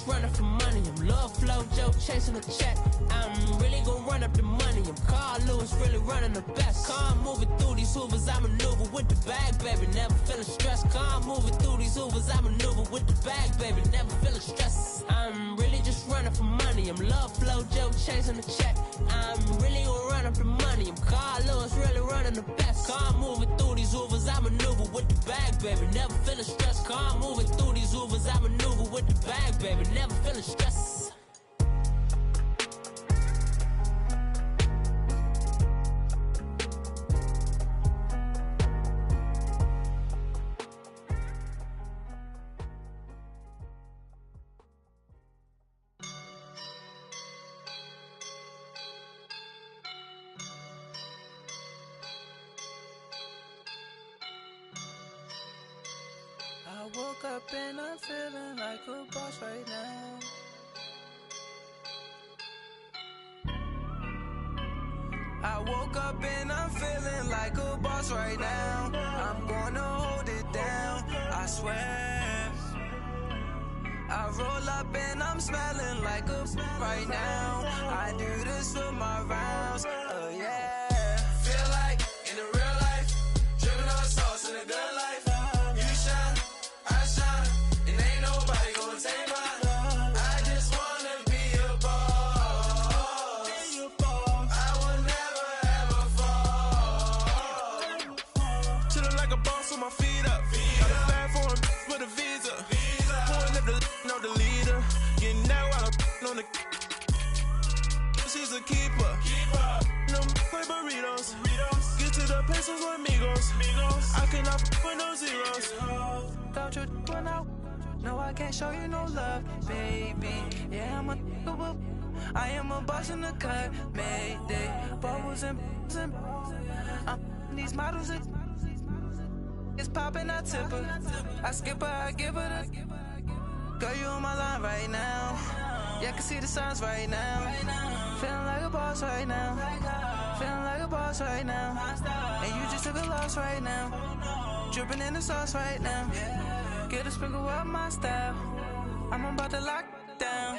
just running for money. I'm love flow, Joe chasing the check. I'm really gon' run up the money. I'm Carl Lewis, really running the best. Car moving through these Hoovers, I maneuver with the bag, baby. Never feeling stressed. Car moving through these Hoovers, I maneuver with the bag, baby. Never feeling stressed. I'm really just running for money. I'm love flow, Joe chasing the check. I'm really gon' run up the money. I'm Carl Lewis, really running the best. Car moving through these Hoovers, I maneuver with the bag, baby. Never feeling stressed. Car moving through these Hoovers, I maneuver with the bag, baby. Never feeling stressed. I woke up and I'm feeling like a boss right now. I woke up and I'm feeling like a boss right now. I'm gonna hold it down, I swear. I roll up and I'm smelling like a right now. I do this for my rounds, yeah. Feel like in the real life, dripping on sauce in a good life. You shine, I shine, and ain't nobody gonna take mine. I just wanna be a boss. I will never ever fall. Chillin' like a boss with my feet up. Got a bag for him with a visa. Pulling up the know the leader. Getting out while I'm on the. She's a keeper. No play burritos. Get to the pesos with amigos. I cannot with no zeros. Don't you run out? No, I can't show you no love, baby. Yeah, I am a boss in the cut. Mayday. Bubbles and these models. It's popping, I tip her. I skip her, I give her the. Girl, you on my line right now. Yeah, I can see the signs right now. Feeling like a boss right now. Feeling like a boss right now. And you just took a loss right now. Dripping in the sauce right now. Get a sprinkle up my style. I'm about to lock down.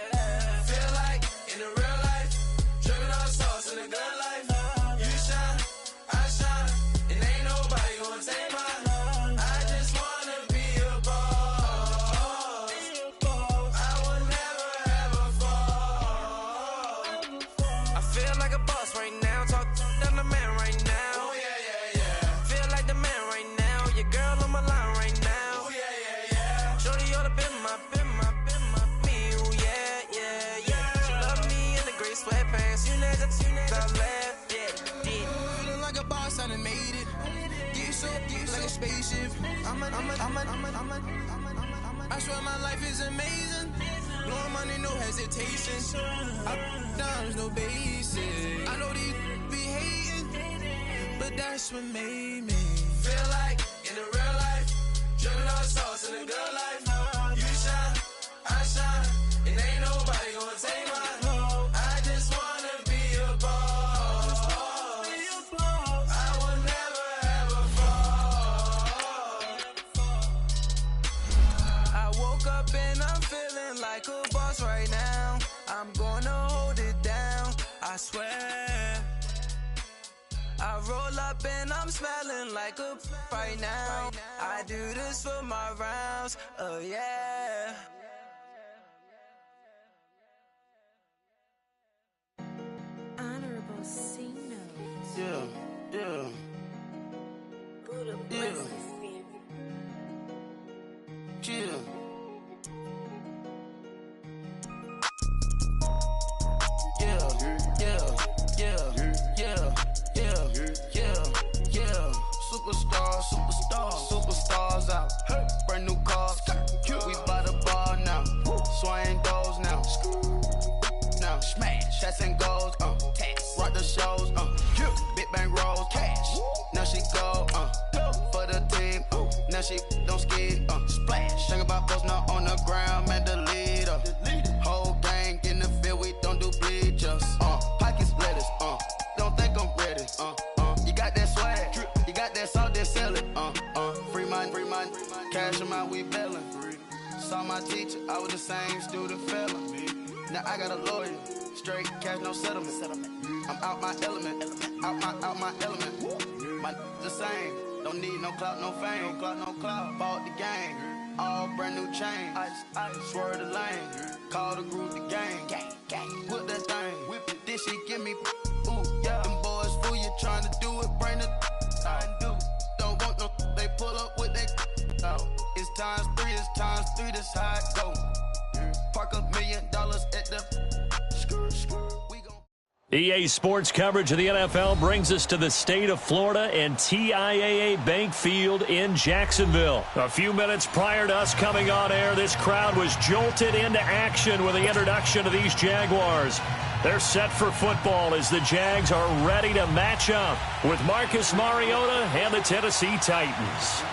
Feel like in the real life, dripping on sauce in the good life. You shine, I shine, and ain't nobody gonna take mine. I just wanna be a boss. I will never ever fall. I feel like a boss right now. Talk to the man right now. Oh yeah. Feel like the man right now. Your girl on my line right now. Oh yeah. Shorty oughta been my me. Oh yeah. She love me in the gray sweatpants. You never I left. Yeah. Feeling like a boss, I done made it. Get so like a spaceship. I swear my life is amazing. Blowing money, no hesitation. Up, downs, no basic. I know these be hating, but that's what made me feel like in the real life, dripping on sauce in the good life. You shine, I shine, and ain't nobody gonna take mine. I just wanna be a boss. I will never ever fall. I woke up and I'm feeling like a boss right now. I'm gonna hold it down, I swear. I roll up and I'm smelling like a right now. I do this for my rounds, yeah. Honorable C notes. Yeah. Buddha bless the spirit. Chill. Superstars out. Brand new cars. We by the bar now. Swaying doors now. Now smash. Shots and goals. Rock the shows. Big bang rolls. Cash. Now she go. For the team. Now she don't skid. Splash. Think about us now on the ground. Man, the leader. Whole gang in the field. We don't do bleachers. Pockets lettuce. Don't think I'm ready. You got that swag. Got that salt, then sell it. Free mind, cash them out, we bellin'. saw my teacher, I was the same student fella. Now I got a lawyer, straight cash, no settlement. I'm out my element, out my element. My the same, don't need no clout, no fame. No clout, bought the game, all brand new chain. I swerve the lane, call the group the gang. Whip that thing, whip it, this shit give me, ooh, yeah. Them boys fool you trying to do it, bring the don't want no, they pull up with they it's times three, this how it go. Park $1 million at the we gon' EA Sports coverage of the NFL brings us to the state of Florida and TIAA Bank Field in Jacksonville. A few minutes prior to us coming on air, this crowd was jolted into action with the introduction of these Jaguars. They're set for football as the Jags are ready to match up with Marcus Mariota and the Tennessee Titans.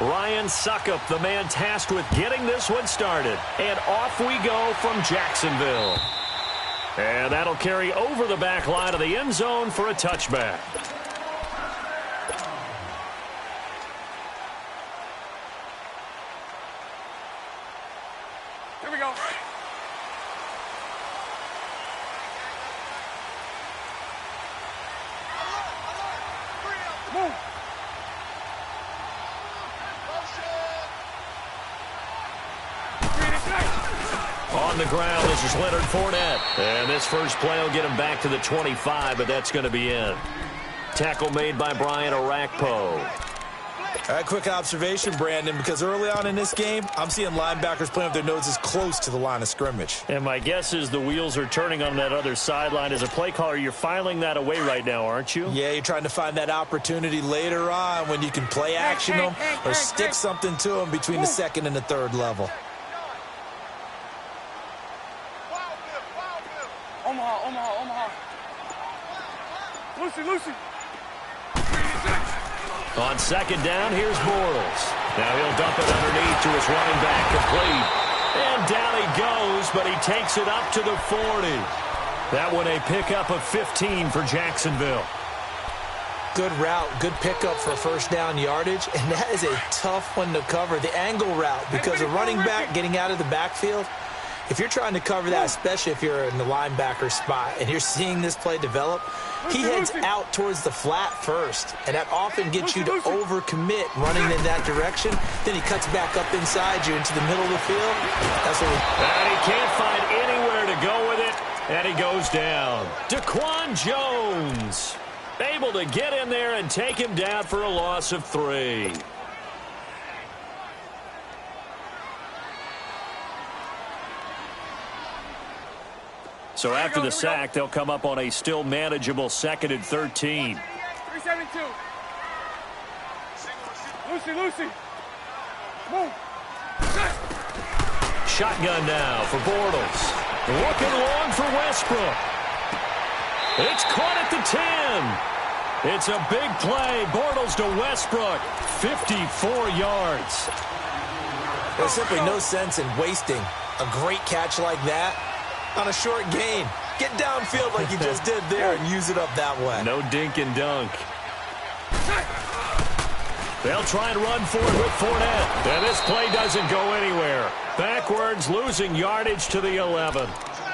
Ryan Suckup, the man tasked with getting this one started. And off we go from Jacksonville. And that'll carry over the back line of the end zone for a touchback. Here we go. Move. On the ground, this is Leonard Fournette. And this first play will get him back to the 25, but that's going to be in. Tackle made by Brian Arakpo. A quick observation, Brandon, because early on in this game, I'm seeing linebackers playing with their noses close to the line of scrimmage. And my guess is the wheels are turning on that other sideline. As a play caller, you're filing that away right now, aren't you? Yeah, you're trying to find that opportunity later on when you can play action them or stick something to them between the second and the third level. Omaha. Lucy. On second down, here's Bortles. Now he'll dump it underneath to his running back, complete. And down he goes, but he takes it up to the 40. That one a pickup of 15 for Jacksonville. Good route, good pickup for first down yardage, and that is a tough one to cover, the angle route, because a running back getting out of the backfield, if you're trying to cover that, especially if you're in the linebacker spot and you're seeing this play develop, he heads out towards the flat first, and that often gets you to overcommit running in that direction. Then he cuts back up inside you into the middle of the field. That's what and he can't find anywhere to go with it, and he goes down. Daquan Jones able to get in there and take him down for a loss of 3. So after the sack, they'll come up on a still manageable 2nd and 13. 372. Lucy. Move. Shotgun now for Bortles. Looking long for Westbrook. It's caught at the 10. It's a big play. Bortles to Westbrook. 54 yards. There's simply no sense in wasting a great catch like that on a short gain. Get downfield like you just did there and use it up that way. No dink and dunk. They'll try and run for it with Fournette. And this play doesn't go anywhere. Backwards, losing yardage to the 11.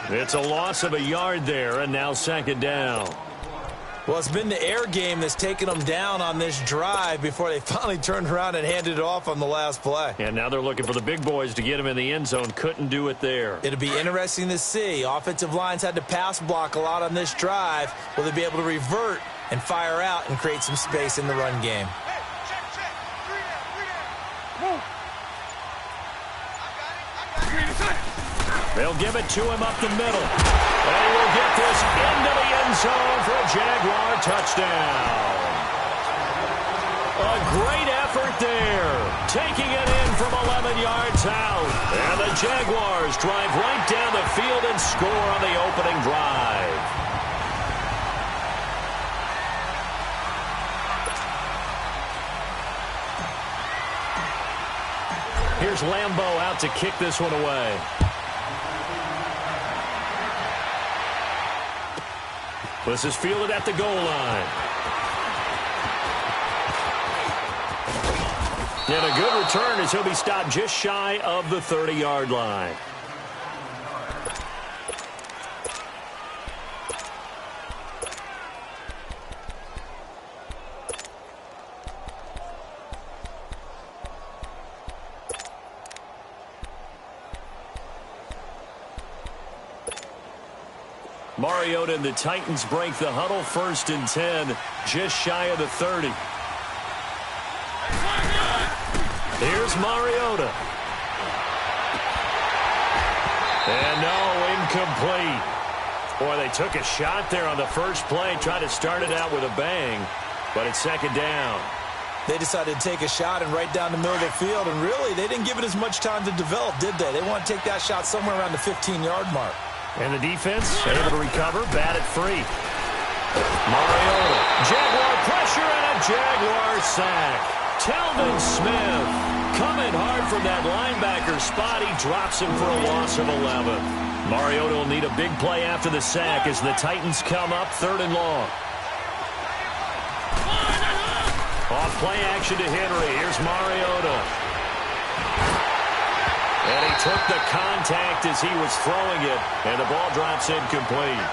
It's a loss of a yard there, and now 2nd down. Well, it's been the air game that's taken them down on this drive before they finally turned around and handed it off on the last play. And now they're looking for the big boys to get him in the end zone. Couldn't do it there. It'll be interesting to see. Offensive lines had to pass block a lot on this drive. Will they be able to revert and fire out and create some space in the run game? They'll give it to him up the middle. And he will get this into the end zone for a Jaguar touchdown. A great effort there. Taking it in from 11 yards out. And the Jaguars drive right down the field and score on the opening drive. Here's Lambeau out to kick this one away. This is fielded at the goal line. And a good return as he'll be stopped just shy of the 30-yard line. Mariota and the Titans break the huddle, 1st and 10, just shy of the 30. Here's Mariota. And no, incomplete. Boy, they took a shot there on the first play, tried to start it out with a bang, but it's 2nd down. They decided to take a shot and right down the middle of the field, and really, they didn't give it as much time to develop, did they? They want to take that shot somewhere around the 15-yard mark. And the defense able to recover, bat it free. Mariota, Jaguar pressure and a Jaguar sack. Telvin Smith coming hard from that linebacker spot. He drops him for a loss of 11. Mariota will need a big play after the sack as the Titans come up 3rd and long. Off play action to Henry. Here's Mariota. And he took the contact as he was throwing it, and the ball drops incomplete.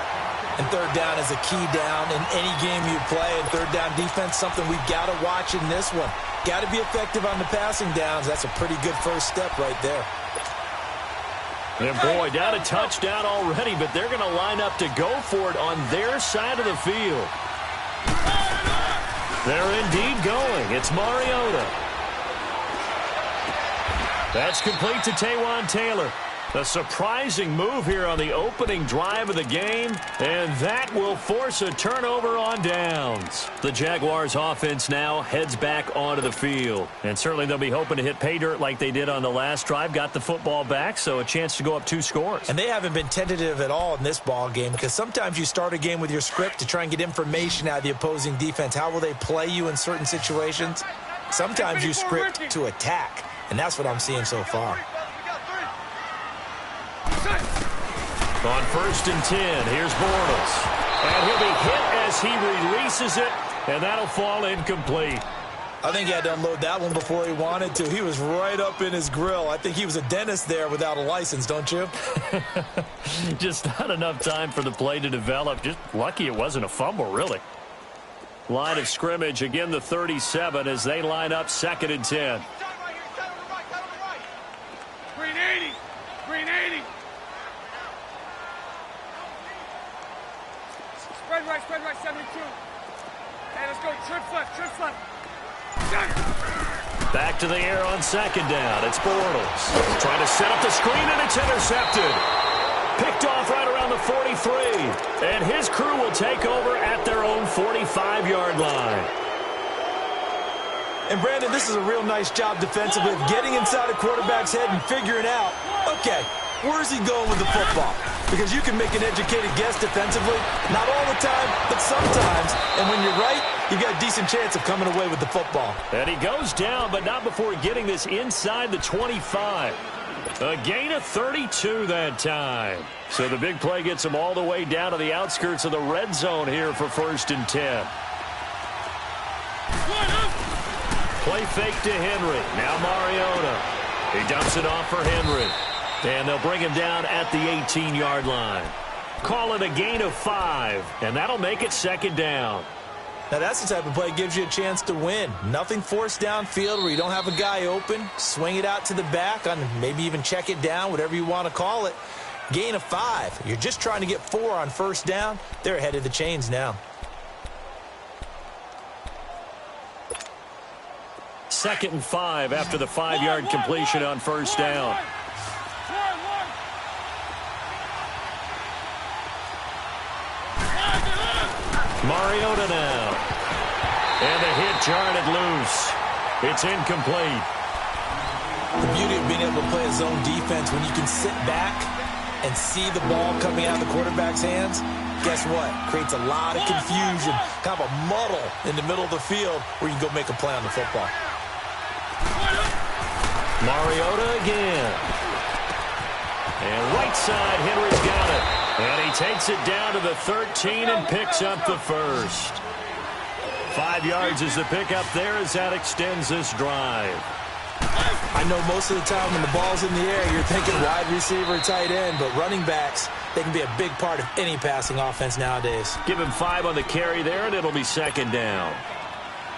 And 3rd down is a key down in any game you play. And 3rd down defense, something we've got to watch in this one. Got to be effective on the passing downs. That's a pretty good first step right there. And boy, down a touchdown already, but they're going to line up to go for it on their side of the field. They're indeed going. It's Mariota. That's complete to Taywan Taylor. A surprising move here on the opening drive of the game, and that will force a turnover on downs. The Jaguars offense now heads back onto the field, and certainly they'll be hoping to hit pay dirt like they did on the last drive, got the football back, so a chance to go up 2 scores. And they haven't been tentative at all in this ball game, because sometimes you start a game with your script to try and get information out of the opposing defense. How will they play you in certain situations? Sometimes you script to attack, and that's what I'm seeing so far. On 1st and 10, here's Bortles. And he'll be hit as he releases it, and that'll fall incomplete. I think he had to unload that one before he wanted to. He was right up in his grill. I think he was a dentist there without a license, don't you? Just not enough time for the play to develop. Just lucky it wasn't a fumble, really. Line of scrimmage, again the 37 as they line up 2nd and 10. Green 80. Green 80. Spread right, 72. Hey, let's go. Trips left. Back to the air on 2nd down. It's Bortles. Trying to set up the screen, and it's intercepted. Picked off right around the 43. And his crew will take over at their own 45-yard line. And, Brandon, this is a real nice job defensively of getting inside a quarterback's head and figuring out, okay, where's he going with the football? Because you can make an educated guess defensively, not all the time, but sometimes. And when you're right, you've got a decent chance of coming away with the football. And he goes down, but not before getting this inside the 25. A gain of 32 that time. So the big play gets him all the way down to the outskirts of the red zone here for 1st and 10. Play fake to Henry. Now Mariota. He dumps it off for Henry. And they'll bring him down at the 18-yard line. Call it a gain of 5, and that'll make it 2nd down. Now, that's the type of play that gives you a chance to win. Nothing forced downfield where you don't have a guy open. Swing it out to the back, on maybe even check it down, whatever you want to call it. Gain of 5. You're just trying to get 4 on 1st down. They're ahead of the chains now. 2nd and 5 after the 5-yard completion on 1st down. Mariota now. And the hit jarred it loose. It's incomplete. The beauty of being able to play a zone defense when you can sit back and see the ball coming out of the quarterback's hands, guess what? Creates a lot of confusion, kind of a muddle in the middle of the field where you can go make a play on the football. Mariota again. And right side, Henry's got it. And he takes it down to the 13 and picks up the first. 5 yards is the pickup there as that extends this drive. I know most of the time when the ball's in the air, you're thinking wide receiver, tight end, but running backs, they can be a big part of any passing offense nowadays. Give him 5 on the carry there, and it'll be 2nd down.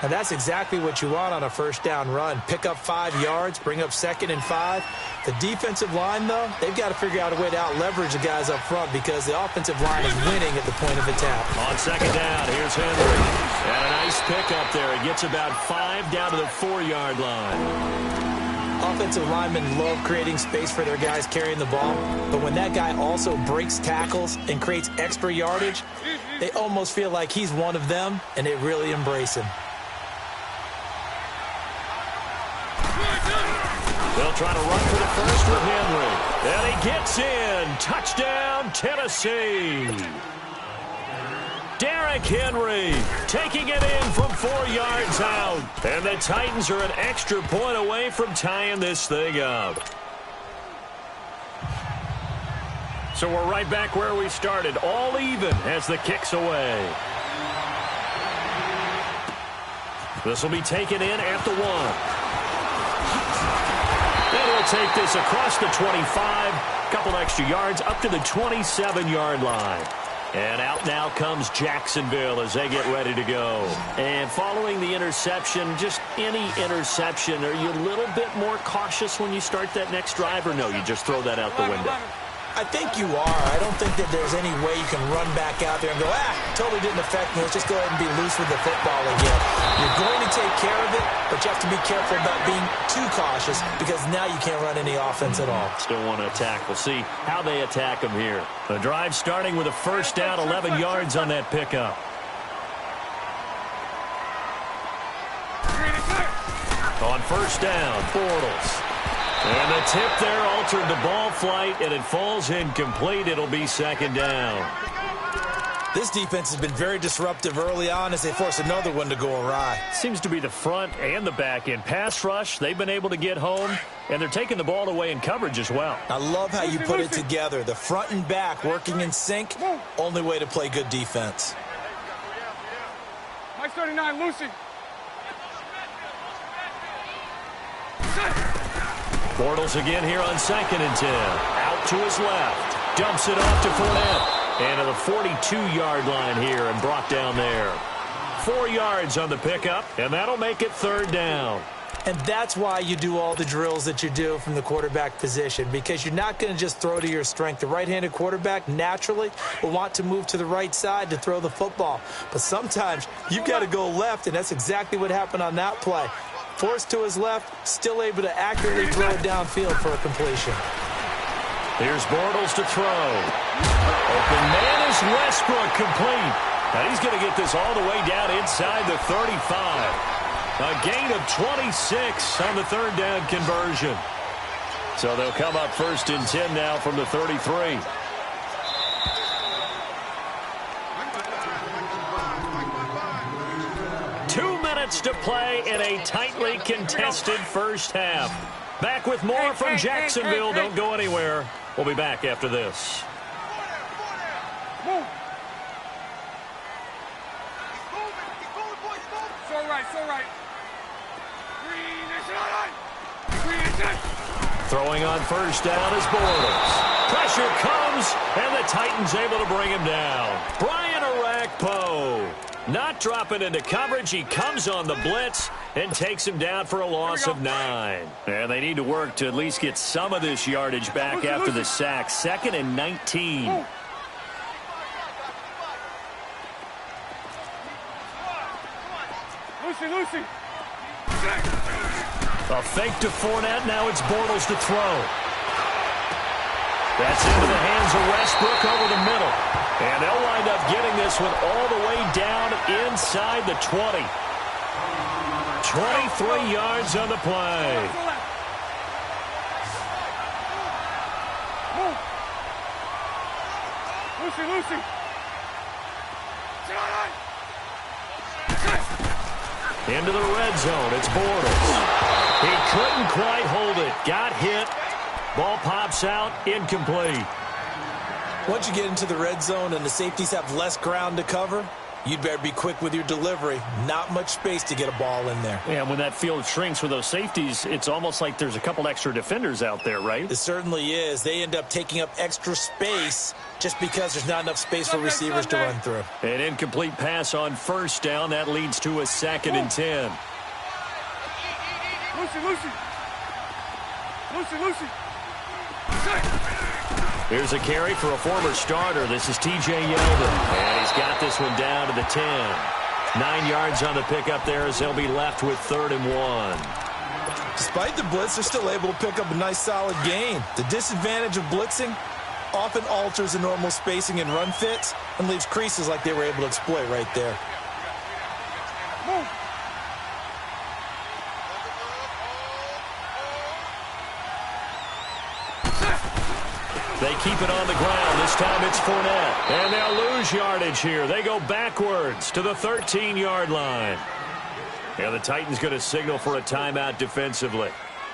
And that's exactly what you want on a first down run. Pick up 5 yards, bring up 2nd and 5. The defensive line, though, they've got to figure out a way to out-leverage the guys up front because the offensive line is winning at the point of attack. On 2nd down, here's Henry. And a nice pickup there. He gets about 5 down to the 4-yard line. Offensive linemen love creating space for their guys carrying the ball, but when that guy also breaks tackles and creates extra yardage, they almost feel like he's one of them, and they really embrace him. They'll try to run for the first with Henry. And he gets in. Touchdown, Tennessee. Derrick Henry taking it in from 4 yards out. And the Titans are an extra point away from tying this thing up. So we're right back where we started, all even as the kick's away. This will be taken in at the 1. And he'll take this across the 25, couple extra yards up to the 27-yard line. And out now comes Jacksonville as they get ready to go. And following the interception, just any interception, are you a little bit more cautious when you start that next drive, or no, you just throw that out the window? I think you are. I don't think that there's any way you can run back out there and go, totally didn't affect me. Let's just go ahead and be loose with the football again. You're going to take care of it, but you have to be careful about being too cautious because now you can't run any offense at all. Still want to attack. We'll see how they attack them here. The drive starting with a first down, 11 yards on that pickup. On first down, Bortles. And the tip there altered the ball flight, and it falls incomplete. It'll be 2nd down. This defense has been very disruptive early on as they force another one to go awry. Seems to be the front and the back end. Pass rush, they've been able to get home, and they're taking the ball away in coverage as well. I love how you put it together. The front and back working in sync, only way to play good defense. Mike 39, Lucy. Bortles again here on 2nd and 10. Out to his left. Dumps it off to Fournette. And to the 42-yard line here and brought down there. 4 yards on the pickup, and that'll make it 3rd down. And that's why you do all the drills that you do from the quarterback position, because you're not going to just throw to your strength. The right-handed quarterback naturally will want to move to the right side to throw the football. But sometimes you've got to go left, and that's exactly what happened on that play. Forced to his left, still able to accurately throw it downfield for a completion. Here's Bortles to throw. Open man is Westbrook, complete. Now he's going to get this all the way down inside the 35. A gain of 26 on the 3rd down conversion. So they'll come up 1st and 10 now from the 33. To play in a tightly contested first half. Back with more from Jacksonville. Don't go anywhere. We'll be back after this. Throwing on first down is Bortles. Pressure comes, and the Titans able to bring him down. Brian Orakpo. Not dropping into coverage. He comes on the blitz and takes him down for a loss of 9. And they need to work to at least get some of this yardage back after the sack. 2nd and 19. Lucy. A fake to Fournette. Now it's Bortles to throw. That's into the hands of Westbrook over the middle. And they'll wind up getting this one all the way down inside the 20. 23 yards on the play. Lucy. Into the red zone. It's Bortles. He couldn't quite hold it. Got hit. Ball pops out. Incomplete. Once you get into the red zone and the safeties have less ground to cover, you'd better be quick with your delivery. Not much space to get a ball in there. Yeah, when that field shrinks with those safeties, it's almost like there's a couple extra defenders out there, right? It certainly is. They end up taking up extra space just because there's not enough space for receivers to run through. An incomplete pass on first down. That leads to a 2nd and 10. Lucy. Here's a carry for a former starter. This is T.J. Yeldon. And he's got this one down to the 10. 9 yards on the pickup there as they'll be left with 3rd and 1. Despite the blitz, they're still able to pick up a nice solid gain. The disadvantage of blitzing often alters the normal spacing and run fits and leaves creases like they were able to exploit right there. Move. They keep it on the ground. This time it's Fournette. And they'll lose yardage here. They go backwards to the 13-yard line. Yeah, the Titans going to signal for a timeout defensively,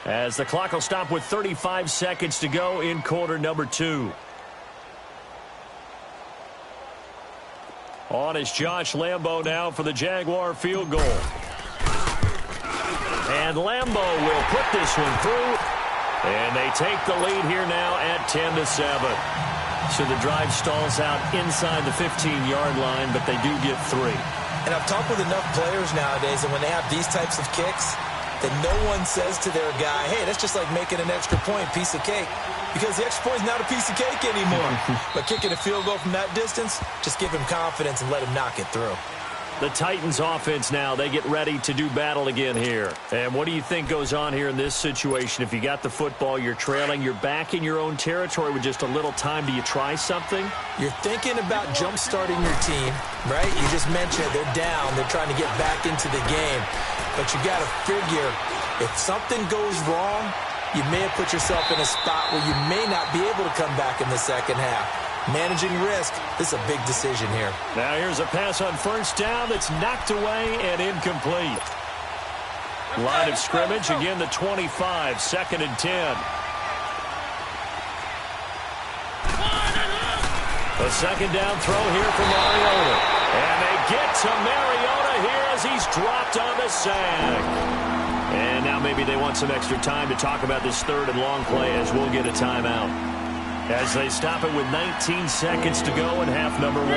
as the clock will stop with 35 seconds to go in quarter number 2. On is Josh Lambo now for the Jaguar field goal. And Lambo will put this one through. And they take the lead here now at 10-7. So the drive stalls out inside the 15-yard line, but they do get 3. And I've talked with enough players nowadays that when they have these types of kicks, that no one says to their guy, hey, that's just like making an extra point, piece of cake. Because the extra point is not a piece of cake anymore. But kicking a field goal from that distance, just give him confidence and let him knock it through. The Titans offense now, they get ready to do battle again here. And what do you think goes on here in this situation? If you got the football, you're trailing, you're back in your own territory with just a little time. Do you try something? You're thinking about jump-starting your team, right? You just mentioned they're down. They're trying to get back into the game. But you got to figure, if something goes wrong, you may have put yourself in a spot where you may not be able to come back in the second half. Managing risk, this is a big decision here. Now here's a pass on first down that's knocked away and incomplete. Line of scrimmage, again the 25, 2nd and 10. A second down throw here for Mariota. And they get to Mariota here as he's dropped on the sack. And now maybe they want some extra time to talk about this 3rd and long play as we'll get a timeout. As they stop it with 19 seconds to go in half number 1.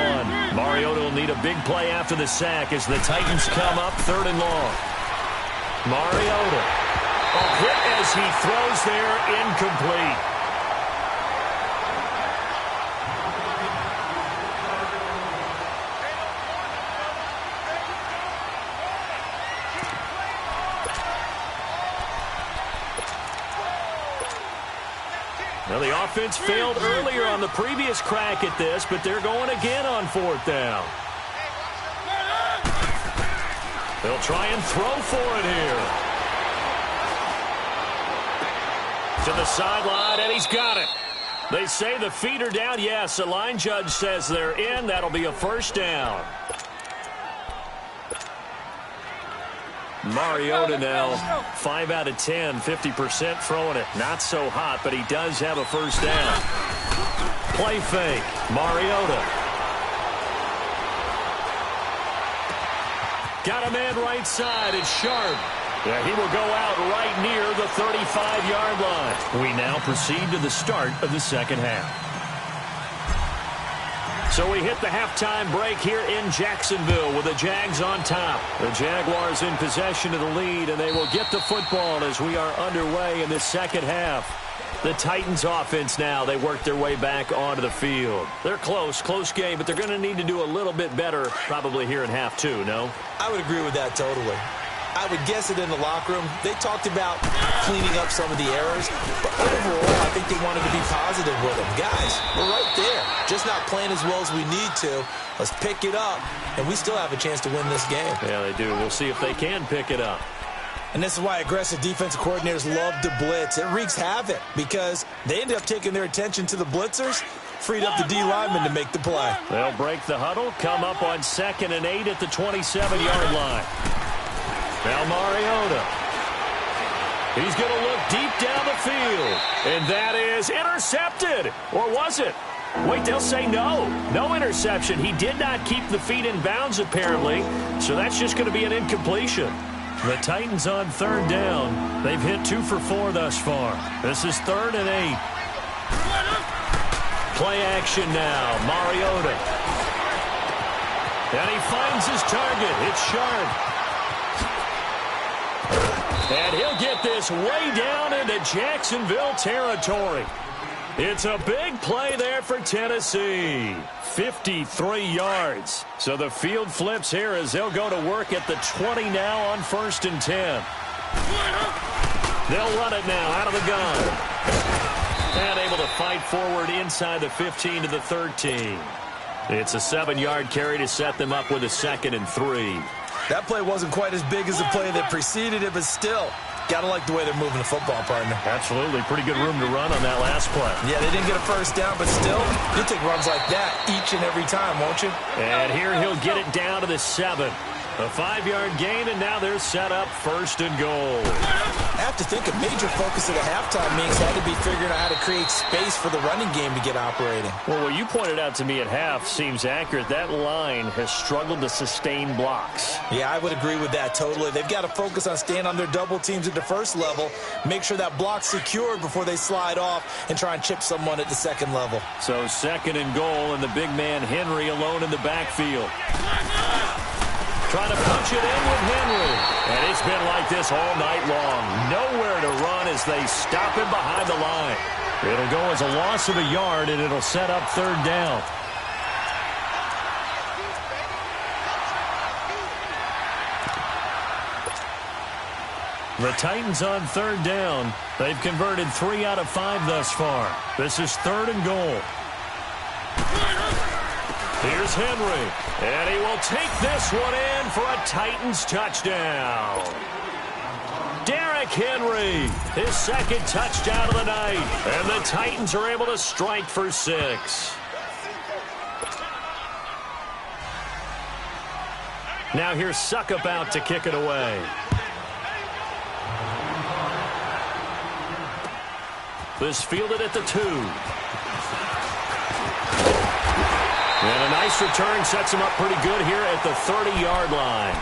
Mariota will need a big play after the sack as the Titans come up 3rd and long. Mariota. A hit as he throws there, incomplete. Well, the offense failed earlier on the previous crack at this, but they're going again on 4th down. They'll try and throw for it here. To the sideline, and he's got it. They say the feet are down. Yes, the line judge says they're in. That'll be a 1st down. Mariota now 5 out of 10, 50% throwing it. Not so hot, but he does have a 1st down. Play fake. Mariota. Got a man right side. It's Sharp. Yeah, he will go out right near the 35-yard line. We now proceed to the start of the second half. So we hit the halftime break here in Jacksonville with the Jags on top. The Jaguars in possession of the lead, and they will get the football as we are underway in the second half. The Titans offense now, they work their way back onto the field. They're close game, but they're going to need to do a little bit better probably here in half 2, no? I would agree with that totally. I would guess it in the locker room. They talked about cleaning up some of the errors, but overall, I think they wanted to be positive with them. Guys, we're right there. Just not playing as well as we need to. Let's pick it up, and we still have a chance to win this game. Yeah, they do. We'll see if they can pick it up. And this is why aggressive defensive coordinators love to blitz. It wreaks havoc because they end up taking their attention to the blitzers, freed up the D lineman to make the play. They'll break the huddle, come up on 2nd and 8 at the 27-yard line. Now Mariota. He's going to look deep down the field. And that is intercepted. Or was it? Wait, they'll say no. No interception. He did not keep the feet in bounds, apparently. So that's just going to be an incompletion. The Titans on third down. They've hit 2 for 4 thus far. This is 3rd and 8. Play action now. Mariota. And he finds his target. It's Sharp. And he'll get this way down into Jacksonville territory. It's a big play there for Tennessee. 53 yards. So the field flips here as they'll go to work at the 20 now on 1st and 10. They'll run it now out of the gun. And able to fight forward inside the 15 to the 13. It's a 7-yard carry to set them up with a 2nd and 3. That play wasn't quite as big as the play that preceded it, but still, got to like the way they're moving the football, partner. Absolutely. Pretty good room to run on that last play. Yeah, they didn't get a first down, but still, you'll take runs like that each and every time, won't you? And here he'll get it down to the 7. A 5-yard gain, and now they're set up 1st and goal. I have to think a major focus of the halftime means had to be figuring out how to create space for the running game to get operating. Well, what you pointed out to me at half seems accurate. That line has struggled to sustain blocks. Yeah, I would agree with that totally. They've got to focus on staying on their double teams at the first level, make sure that block's secured before they slide off and try and chip someone at the second level. So 2nd and goal, and the big man Henry alone in the backfield. Trying to punch it in with Henry. And it's been like this all night long. Nowhere to run as they stop him behind the line. It'll go as a loss of a yard, and it'll set up 3rd down. The Titans on 3rd down. They've converted 3 out of 5 thus far. This is 3rd and goal. Here's Henry, and he will take this one in for a Titans touchdown. Derrick Henry, his 2nd touchdown of the night, and the Titans are able to strike for 6. Now here's Suckup out to kick it away. This fielded at the 2. And a nice return sets him up pretty good here at the 30-yard line.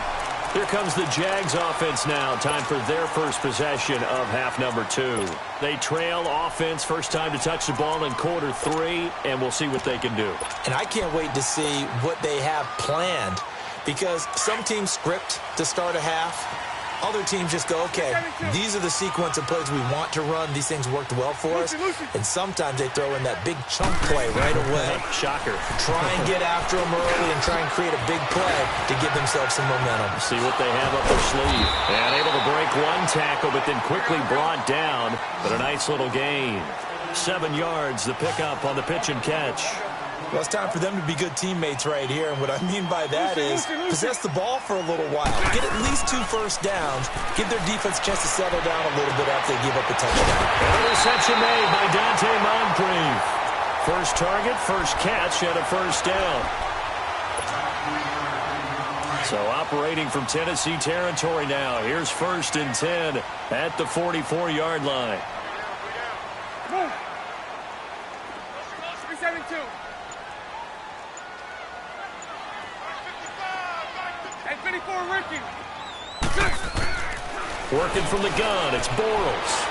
Here comes the Jags offense now. Time for their first possession of half number 2. They trail offense, first time to touch the ball in quarter 3, and we'll see what they can do. And I can't wait to see what they have planned, because some teams script to start a half. Other teams just go, okay, these are the sequence of plays we want to run. These things worked well for us. And sometimes they throw in that big chunk play right away. Shocker. Try and get after them early and try and create a big play to give themselves some momentum. See what they have up their sleeve. And able to break one tackle, but then quickly brought down. But a nice little gain. 7 yards, the pickup on the pitch and catch. Well, it's time for them to be good teammates right here. And what I mean by that is possess the ball for a little while. Get at least 2 first downs. Give their defense a chance to settle down a little bit after they give up a touchdown. And a reception made by Dante Moncrief. First target, first catch, and a first down. So operating from Tennessee territory now. Here's 1st and 10 at the 44-yard line. Move. 372. Hey, 54, Ricky. Working from the gun, it's Bortles.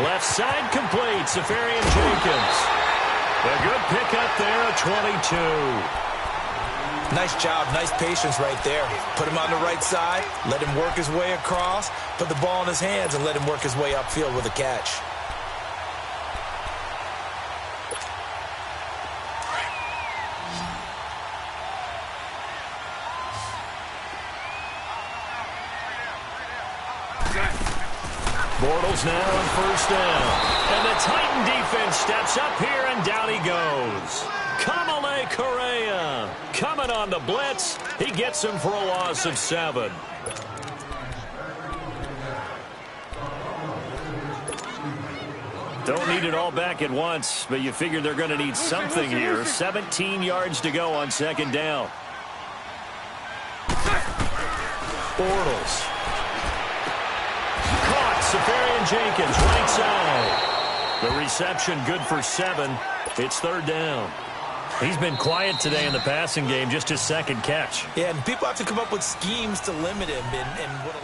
Left side complete, Safarian Jenkins. A good pickup there at 22. Nice job, nice patience right there. Put him on the right side, let him work his way across, put the ball in his hands, and let him work his way upfield with a catch. Bortles now on first down. And the Titan defense steps up here, and down he goes. Kamale Correa coming on the blitz. He gets him for a loss of 7. Don't need it all back at once, but you figure they're going to need something here. 17 yards to go on 2nd down. Bortles. Caught. Safarian Jenkins, right side. The reception good for 7. It's 3rd down. He's been quiet today in the passing game, just his 2nd catch. Yeah, and people have to come up with schemes to limit him. And what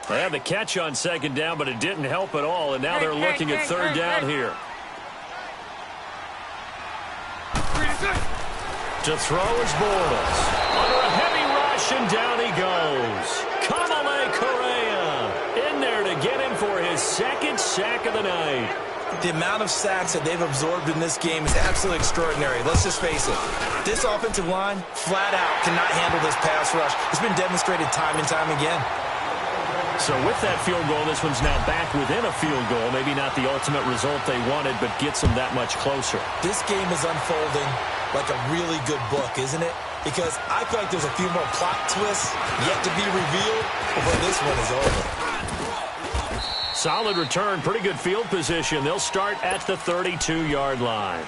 They had the catch on 2nd down, but it didn't help at all, and now they're looking at 3rd down here. To throw is Bortles. Under a heavy rush, and down he goes. Kamale Correa in there to get him for his 2nd sack of the night. The amount of sacks that they've absorbed in this game is absolutely extraordinary. Let's just face it. This offensive line, flat out, cannot handle this pass rush. It's been demonstrated time and time again. So with that field goal, this one's now back within a field goal. Maybe not the ultimate result they wanted, but gets them that much closer. This game is unfolding like a really good book, isn't it? Because I feel like there's a few more plot twists yet to be revealed before this one is over. Solid return, pretty good field position. They'll start at the 32-yard line.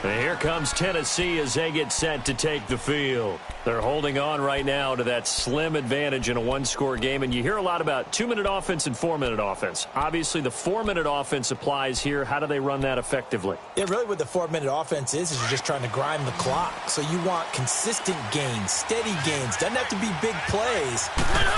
And here comes Tennessee as they get set to take the field. They're holding on right now to that slim advantage in a one-score game. And you hear a lot about 2-minute offense and 4-minute offense. Obviously, the 4-minute offense applies here. How do they run that effectively? Yeah, really what the 4-minute offense is you're just trying to grind the clock. So you want consistent gains, steady gains. Doesn't have to be big plays,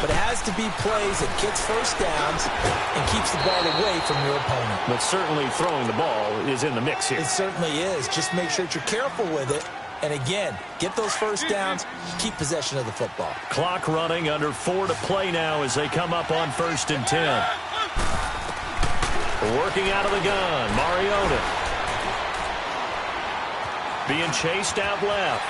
but it has to be plays that gets first downs and keeps the ball away from your opponent. But certainly throwing the ball is in the mix here. It certainly is. Just make sure that you're careful with it. And again, get those first downs, keep possession of the football. Clock running, under 4 to play now as they come up on 1st and 10. Working out of the gun, Mariota. Being chased out left.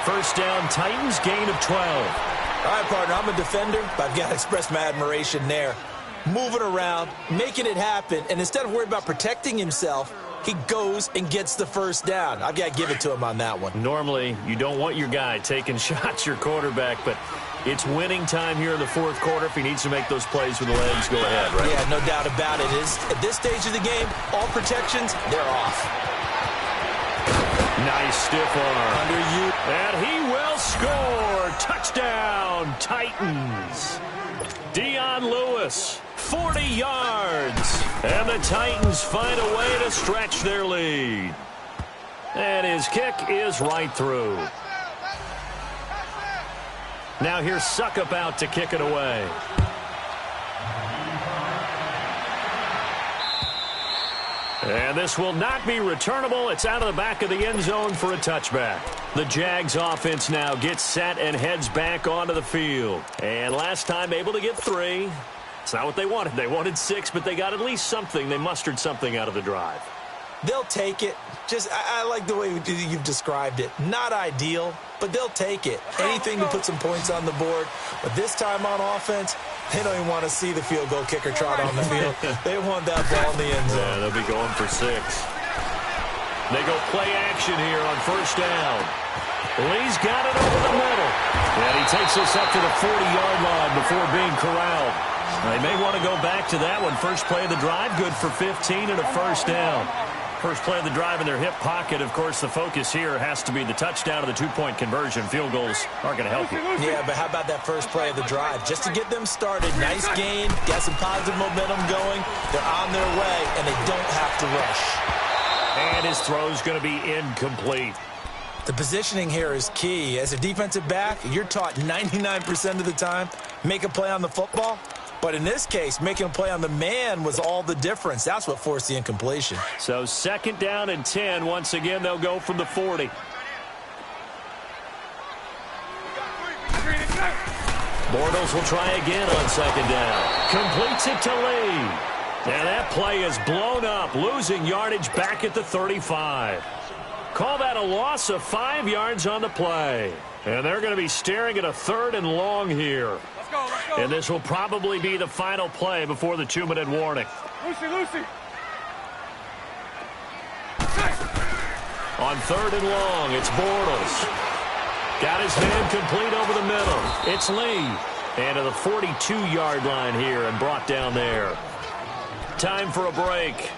1st down, Titans, gain of 12. All right, partner, I'm a defender, but I've got to express my admiration there. Moving around, making it happen, and instead of worrying about protecting himself, he goes and gets the first down. I've got to give it to him on that one. Normally, you don't want your guy taking shots, your quarterback, but it's winning time here in the 4th quarter. If he needs to make those plays with the legs, go ahead, right? Yeah, no doubt about it. At this stage of the game, all protections, they're off. Nice stiff arm. Under you. And he will score. Touchdown, Titans. Dion Lewis, 40 yards. And the Titans find a way to stretch their lead. And his kick is right through. Now here's Suckup out to kick it away. And this will not be returnable. It's out of the back of the end zone for a touchback. The Jags offense now gets set and heads back onto the field. And last time able to get 3. It's not what they wanted. They wanted 6, but they got at least something. They mustered something out of the drive. They'll take it. I like the way you've described it. Not ideal, but they'll take it. Anything to put some points on the board. But this time on offense, they don't even want to see the field goal kicker trot on the field. They want that ball in the end zone. Yeah, they'll be going for 6. They go play action here on 1st down. Lee's got it over the middle. And he takes us up to the 40-yard line before being corralled. They may want to go back to that one. First play of the drive, good for 15 and a 1st down. First play of the drive in their hip pocket. Of course, the focus here has to be the touchdown of the 2-point conversion. Field goals aren't going to help you. Yeah, but how about that first play of the drive? Just to get them started. Nice gain. Got some positive momentum going. They're on their way, and they don't have to rush. And his throw's going to be incomplete. The positioning here is key. As a defensive back, you're taught 99% of the time, make a play on the football. But in this case, making a play on the man was all the difference. That's what forced the incompletion. So 2nd down and 10. Once again, they'll go from the 40. Bortles will try again on 2nd down. Completes it to Lee. And that play is blown up, losing yardage back at the 35. Call that a loss of 5 yards on the play. And they're going to be staring at a 3rd and long here. And this will probably be the final play before the 2-minute warning. Lucy. On 3rd and long, it's Bortles. Got his man complete over the middle. It's Lee. And to the 42-yard line here and brought down there. Time for a break.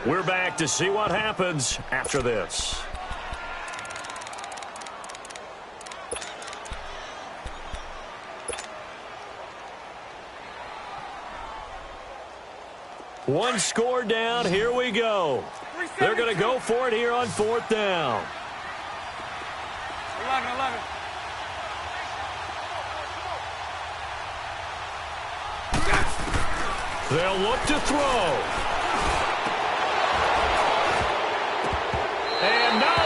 We're back to see what happens after this. One score down. Here we go. They're going to go for it here on 4th down. 11. They'll look to throw. And no,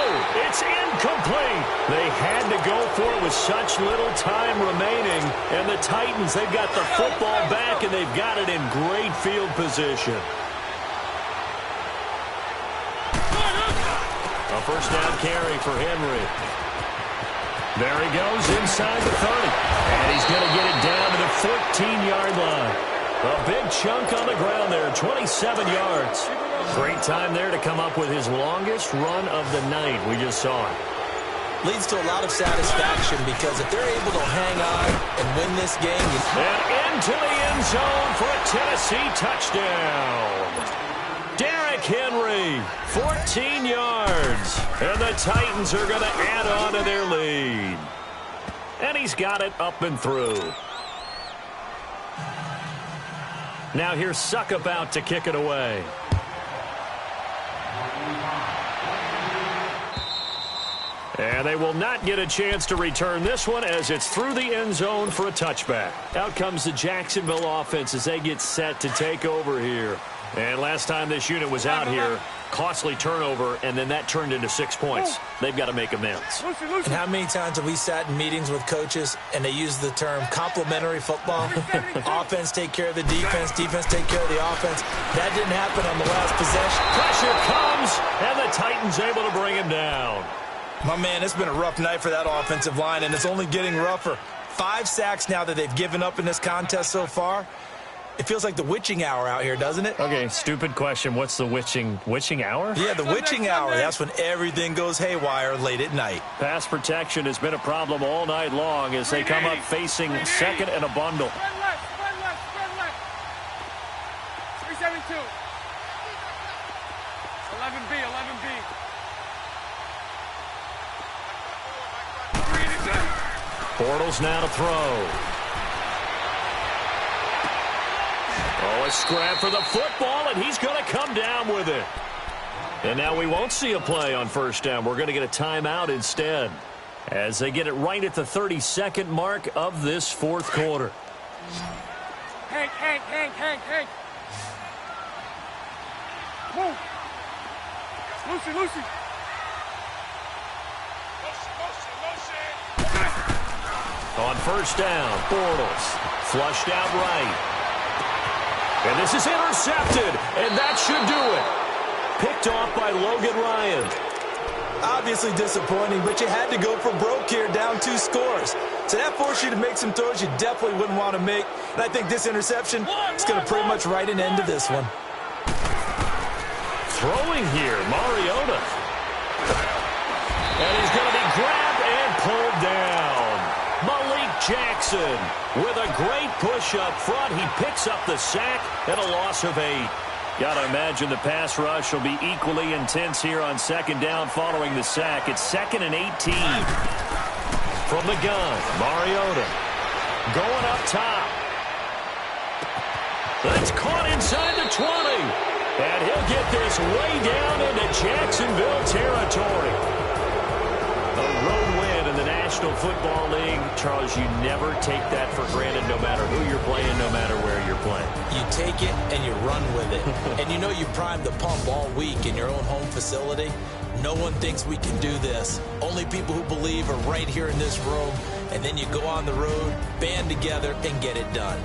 it's incomplete. They had to go for it with such little time remaining. And the Titans, they've got the football back, and they've got it in great field position. A first down carry for Henry. There he goes inside the 30. And he's going to get it down to the 14-yard line. A big chunk on the ground there, 27 yards. Great time there to come up with his longest run of the night. We just saw it. Leads to a lot of satisfaction because if they're able to hang on and win this game. And into the end zone for a Tennessee touchdown. Derrick Henry, 14 yards. And the Titans are going to add on to their lead. And he's got it up and through. Now here's Suck about to kick it away. And they will not get a chance to return this one as it's through the end zone for a touchback. Out comes the Jacksonville offense as they get set to take over here. And last time this unit was out here, costly turnover, and then that turned into 6 points. They've got to make amends. And how many times have we sat in meetings with coaches and they use the term complementary football? Offense take care of the defense, defense take care of the offense. That didn't happen on the last possession. Pressure comes, and the Titans able to bring him down. My man, it's been a rough night for that offensive line, and it's only getting rougher. 5 sacks now that they've given up in this contest so far. It feels like the witching hour out here, doesn't it? Okay, stupid question. What's the witching hour? Yeah, the witching hour. That's when everything goes haywire late at night. Pass protection has been a problem all night long as they come up facing second and a bundle. Spread left. 372. 11B. Bortles now to throw. Oh, a scrap for the football, and he's going to come down with it. And now we won't see a play on first down. We're going to get a timeout instead as they get it right at the 32nd mark of this 4th quarter. Hank. Move. Lucy. On first down, Bortles flushed out right. And this is intercepted, and that should do it. Picked off by Logan Ryan. Obviously disappointing, but you had to go for broke here, down 2 scores. So that forced you to make some throws you definitely wouldn't want to make. And I think this interception is going to pretty much write an end to this one. Throwing here, Mariota. And he's going to be grabbed and pulled down. Jackson with a great push up front. He picks up the sack and a loss of 8. Got to imagine the pass rush will be equally intense here on second down following the sack. It's 2nd and 18. From the gun, Mariota going up top. That's caught inside the 20. And he'll get this way down into Jacksonville territory. A road win in the National Football League. Charles, you never take that for granted no matter who you're playing, no matter where you're playing. You take it and you run with it. And you know you primed the pump all week in your own home facility. No one thinks we can do this. Only people who believe are right here in this room. And then you go on the road, band together, and get it done.